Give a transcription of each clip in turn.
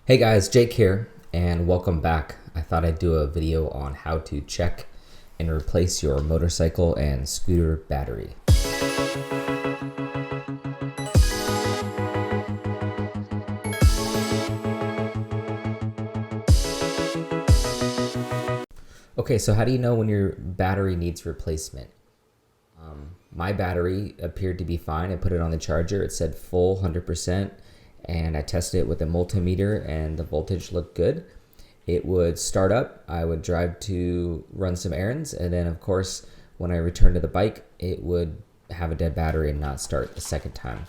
Hey guys, Jake here, and welcome back. I thought I'd do a video on how to check and replace your motorcycle and scooter battery. Okay, so how do you know when your battery needs replacement? My battery appeared to be fine. I put it on the charger. It said full 100%. And I tested it with a multimeter and the voltage looked good. It would start up, I would drive to run some errands, and then of course when I returned to the bike it would have a dead battery and not start the second time.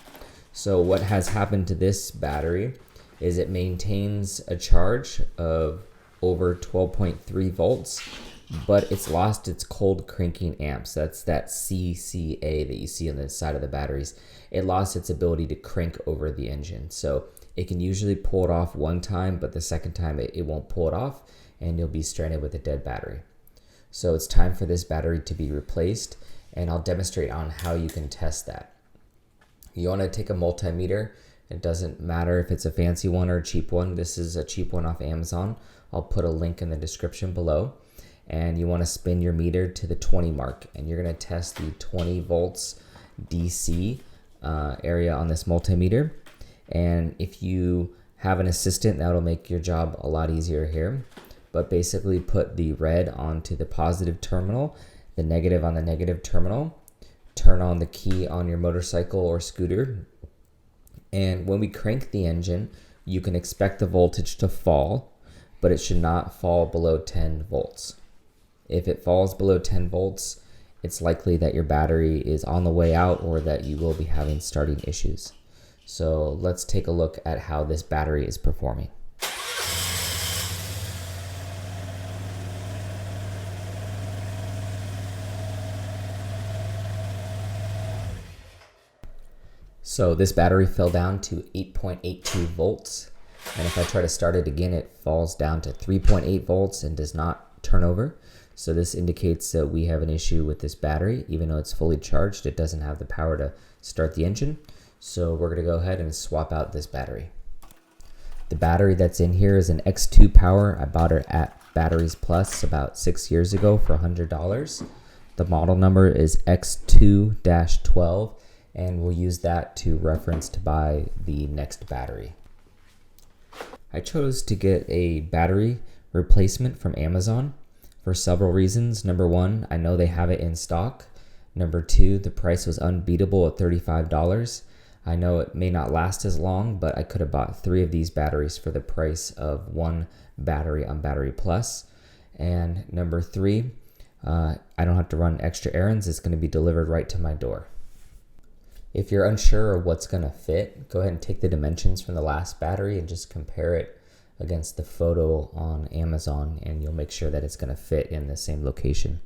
So what has happened to this battery is it maintains a charge of over 12.3 volts, but it's lost its cold cranking amps. That's that CCA that you see on the side of the batteries. It lost its ability to crank over the engine. So it can usually pull it off one time, but the second time it won't pull it off and you'll be stranded with a dead battery. So it's time for this battery to be replaced, and I'll demonstrate on how you can test that. You want to take a multimeter. It doesn't matter if it's a fancy one or a cheap one. This is a cheap one off Amazon. I'll put a link in the description below. And you want to spin your meter to the 20 mark, and you're going to test the 20 volts DC area on this multimeter. And if you have an assistant, that'll make your job a lot easier here. But basically put the red onto the positive terminal, the negative on the negative terminal, turn on the key on your motorcycle or scooter, and when we crank the engine you can expect the voltage to fall, but it should not fall below 10 volts. If it falls below 10 volts, it's likely that your battery is on the way out or that you will be having starting issues. So let's take a look at how this battery is performing. So this battery fell down to 8.82 volts. And if I try to start it again, it falls down to 3.8 volts and does not turn over. So this indicates that we have an issue with this battery. Even though it's fully charged, it doesn't have the power to start the engine. So we're gonna go ahead and swap out this battery. The battery that's in here is an X2 Power. I bought it at Batteries Plus about 6 years ago for $100. The model number is X2-12, and we'll use that to reference to buy the next battery. I chose to get a battery replacement from Amazon for several reasons. Number one, I know they have it in stock. Number two, the price was unbeatable at $35. I know it may not last as long, but I could have bought 3 of these batteries for the price of 1 battery on Battery Plus. And number 3, I don't have to run extra errands. It's going to be delivered right to my door. If you're unsure of what's going to fit, go ahead and take the dimensions from the last battery and just compare it against the photo on Amazon, and you'll make sure that it's going to fit in the same location.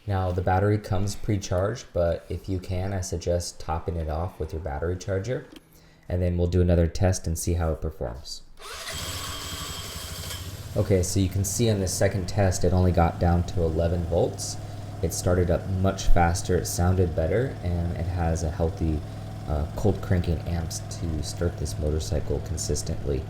Now the battery comes pre-charged, but if you can, I suggest topping it off with your battery charger, and then we'll do another test and see how it performs. Okay, so you can see on this second test it only got down to 11 volts. It started up much faster, it sounded better, and it has a healthy cold cranking amps to start this motorcycle consistently.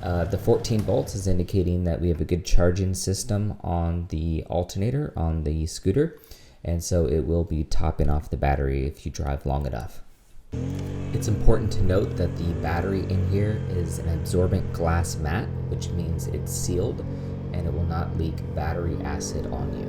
The 14 volts is indicating that we have a good charging system on the alternator on the scooter, and so it will be topping off the battery if you drive long enough. It's important to note that the battery in here is an absorbent glass mat, which means it's sealed and it will not leak battery acid on you.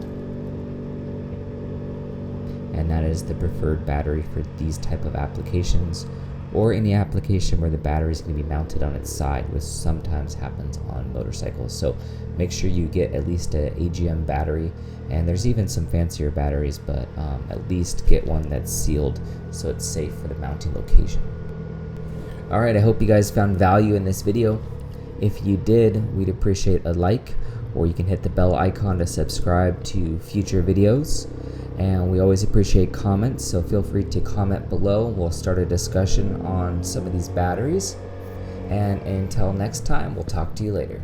And that is the preferred battery for these type of applications, or any application where the battery is going to be mounted on its side, which sometimes happens on motorcycles. So make sure you get at least an AGM battery, and there's even some fancier batteries, but at least get one that's sealed so it's safe for the mounting location. Alright, I hope you guys found value in this video. If you did, we'd appreciate a like, or you can hit the bell icon to subscribe to future videos. And we always appreciate comments, so feel free to comment below. We'll start a discussion on some of these batteries. And until next time, we'll talk to you later.